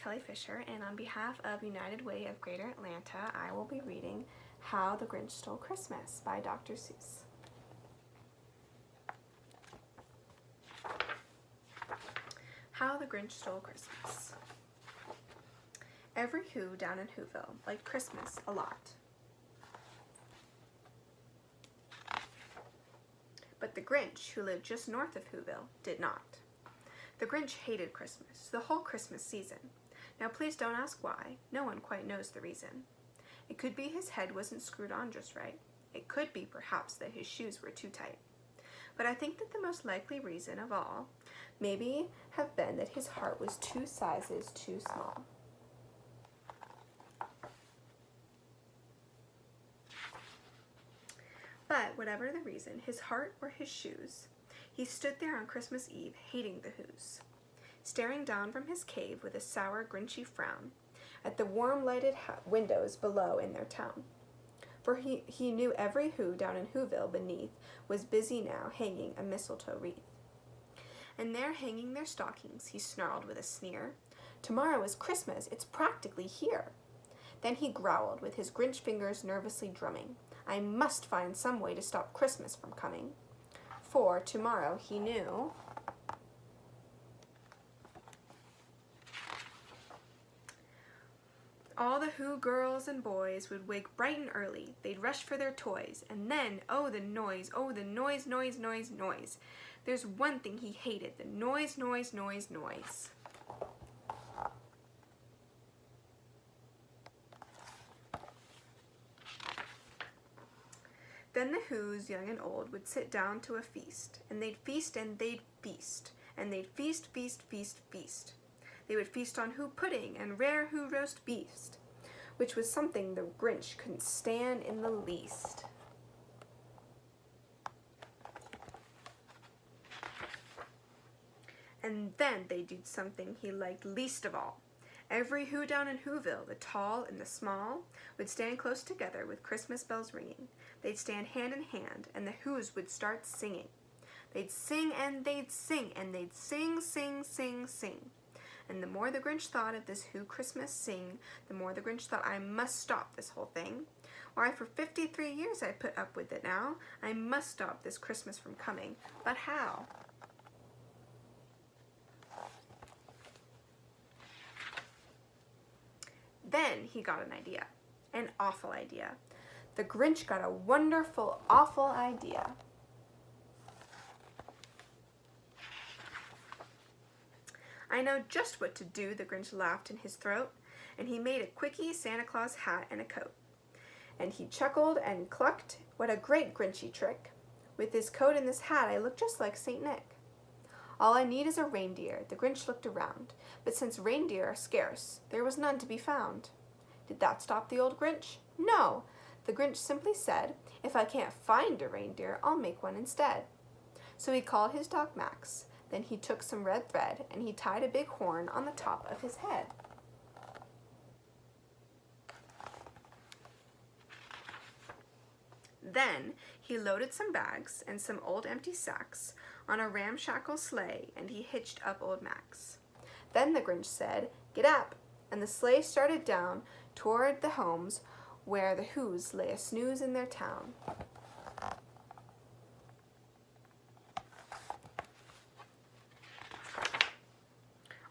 Kelly Fisher, and on behalf of United Way of Greater Atlanta, I will be reading How the Grinch Stole Christmas by Dr. Seuss. How the Grinch Stole Christmas. Every Who down in Whoville liked Christmas a lot. But the Grinch, who lived just north of Whoville, did not. The Grinch hated Christmas, the whole Christmas season. Now please don't ask why. No one quite knows the reason. It could be his head wasn't screwed on just right. It could be perhaps that his shoes were too tight. But I think that the most likely reason of all maybe have been that his heart was 2 sizes too small. But whatever the reason, his heart or his shoes, he stood there on Christmas Eve hating the Whos, staring down from his cave with a sour, grinchy frown at the warm lighted windows below in their town. For he knew every Who down in Whoville beneath was busy now hanging a mistletoe wreath. And there hanging their stockings, he snarled with a sneer, "Tomorrow is Christmas, it's practically here." Then he growled with his Grinch fingers nervously drumming, "I must find some way to stop Christmas from coming." For tomorrow, he knew, all the Who girls and boys would wake bright and early. They'd rush for their toys, and then, oh the noise, noise, noise, noise, noise. There's one thing he hated, the noise, noise, noise, noise. Then the Whos, young and old, would sit down to a feast, and they'd feast and they'd feast, and they'd feast, feast, feast, feast. They would feast on Who pudding and rare Who roast beef, which was something the Grinch couldn't stand in the least. And then they'd do something he liked least of all. Every Who down in Whoville, the tall and the small, would stand close together with Christmas bells ringing. They'd stand hand in hand, and the Whos would start singing. They'd sing and they'd sing, and they'd sing, sing, sing, sing. And the more the Grinch thought of this Who Christmas sing, the more the Grinch thought, I must stop this whole thing. Why, for 53 years I put up with it now. I must stop this Christmas from coming. But how? Then he got an idea, an awful idea. The Grinch got a wonderful, awful idea. I know just what to do, the Grinch laughed in his throat, and he made a quickie Santa Claus hat and a coat. And he chuckled and clucked, what a great Grinchy trick. With this coat and this hat I look just like St. Nick. All I need is a reindeer, the Grinch looked around, but since reindeer are scarce, there was none to be found. Did that stop the old Grinch? No! The Grinch simply said, if I can't find a reindeer, I'll make one instead. So he called his dog Max. Then he took some red thread and he tied a big horn on the top of his head. Then he loaded some bags and some old empty sacks on a ramshackle sleigh, and he hitched up old Max. Then the Grinch said, "Get up!" and the sleigh started down toward the homes where the Whos lay a snooze in their town.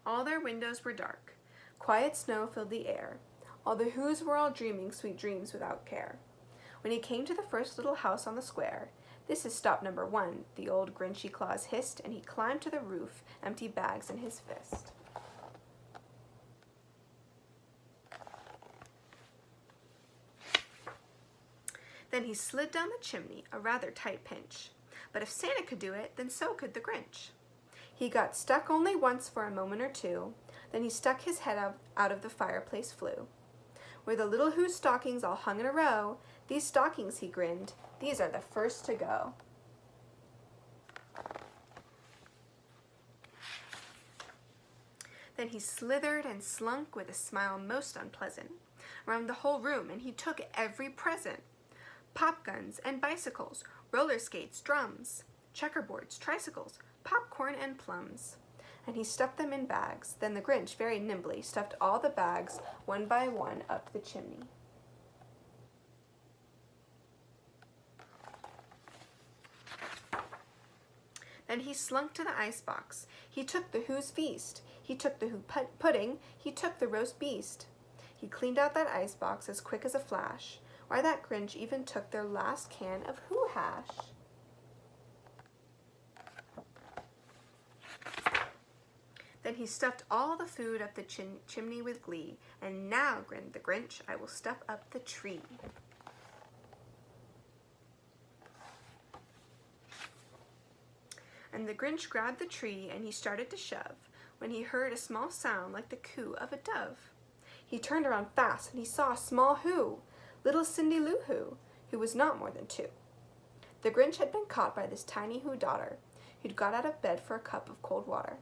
All their windows were dark. Quiet snow filled the air. All the Whos were all dreaming sweet dreams without care. When he came to the first little house on the square, "This is stop number 1, the old Grinchy Claus hissed, and he climbed to the roof, empty bags in his fist. Then he slid down the chimney, a rather tight pinch. But if Santa could do it, then so could the Grinch. He got stuck only once for a moment or two, then he stuck his head out of the fireplace flue. Where the little Who stockings all hung in a row, these stockings, he grinned, these are the first to go. Then he slithered and slunk with a smile most unpleasant around the whole room, and he took every present. Pop guns and bicycles, roller skates, drums, checkerboards, tricycles, popcorn and plums. and he stuffed them in bags. Then the Grinch very nimbly stuffed all the bags one by one up the chimney. Then he slunk to the icebox. He took the Who's feast. He took the Who pudding. He took the roast beast. He cleaned out that icebox as quick as a flash. Why, that Grinch even took their last can of Who hash. Then he stuffed all the food up the chimney with glee. And now, grinned the Grinch, I will stuff up the tree. And the Grinch grabbed the tree and he started to shove when he heard a small sound like the coo of a dove. He turned around fast and he saw a small Who, little Cindy Lou Who was not more than 2. The Grinch had been caught by this tiny Who daughter, who'd got out of bed for a cup of cold water.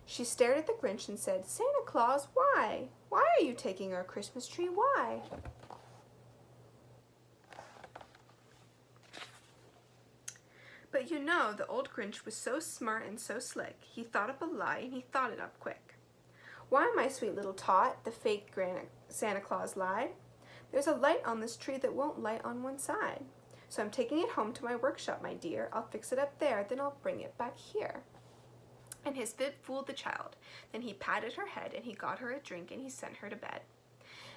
She stared at the Grinch and said, Santa Claus, why? Why are you taking our Christmas tree? Why? But you know, the old Grinch was so smart and so slick, he thought up a lie and he thought it up quick. Why, my sweet little tot, the fake Santa Claus lied. There's a light on this tree that won't light on one side. So I'm taking it home to my workshop, my dear. I'll fix it up there, then I'll bring it back here. And his fib fooled the child. Then he patted her head and he got her a drink and he sent her to bed.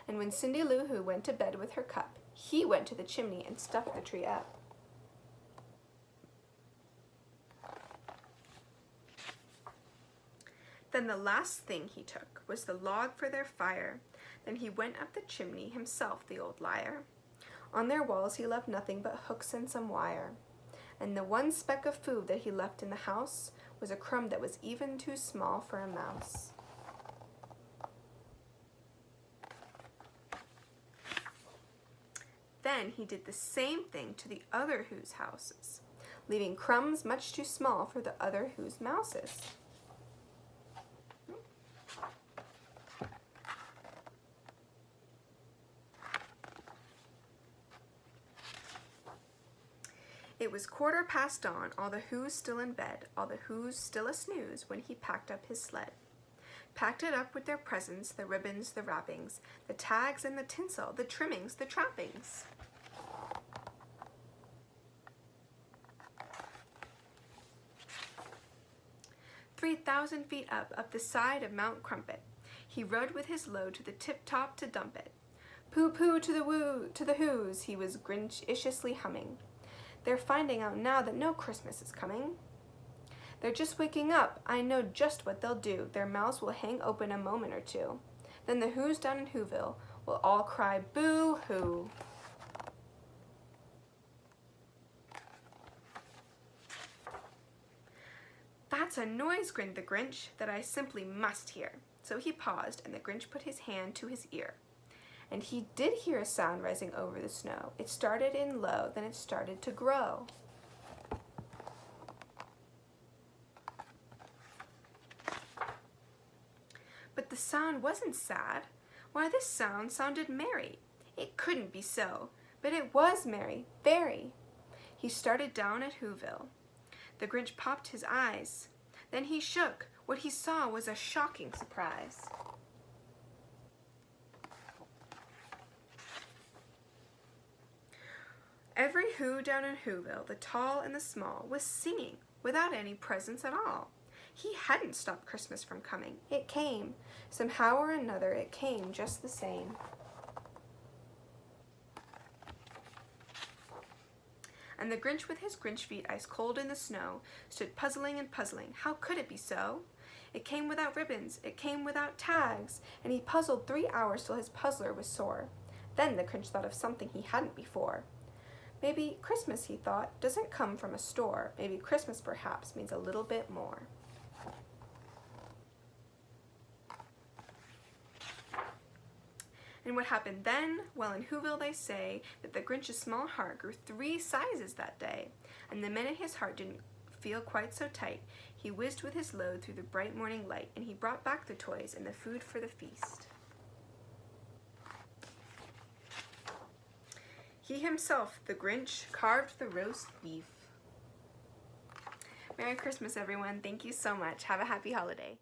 And when Cindy Lou Who went to bed with her cup, he went to the chimney and stuffed the tree up. Then the last thing he took was the log for their fire. Then he went up the chimney himself, the old liar. On their walls he left nothing but hooks and some wire. And the one speck of food that he left in the house was a crumb that was even too small for a mouse. Then he did the same thing to the other Who's houses, leaving crumbs much too small for the other Who's mouses. It was 1:15 dawn, all the Who's still in bed, all the Who's still a snooze, when he packed up his sled. Packed it up with their presents, the ribbons, the wrappings, the tags and the tinsel, the trimmings, the trappings. "3,000 feet up the side of Mount Crumpet, he rode with his load to the tip-top to dump it. Pooh-pooh to the Who's, he was Grinch-iciously humming. They're finding out now that no Christmas is coming. They're just waking up. I know just what they'll do. Their mouths will hang open a moment or two. Then the Who's down in Whoville will all cry boo-hoo." "That's a noise," grinned the Grinch, "that I simply must hear." So he paused, and the Grinch put his hand to his ear. And he did hear a sound rising over the snow. It started in low, then it started to grow. But the sound wasn't sad. Why, this sound sounded merry. It couldn't be so, but it was merry, very. He started down at Whoville. The Grinch popped his eyes. Then he shook. What he saw was a shocking surprise. Every Who down in Whoville, the tall and the small, was singing without any presents at all. He hadn't stopped Christmas from coming. It came. Somehow or another, it came just the same. And the Grinch with his Grinch feet ice cold in the snow stood puzzling and puzzling. How could it be so? It came without ribbons, it came without tags, and he puzzled 3 hours till his puzzler was sore. Then the Grinch thought of something he hadn't before. Maybe Christmas, he thought, doesn't come from a store. Maybe Christmas, perhaps, means a little bit more. And what happened then? Well, in Whoville they say that the Grinch's small heart grew 3 sizes that day. And the minute his heart didn't feel quite so tight, he whizzed with his load through the bright morning light, and he brought back the toys and the food for the feast. He himself, the Grinch, carved the roast beef. Merry Christmas, everyone. Thank you so much. Have a happy holiday.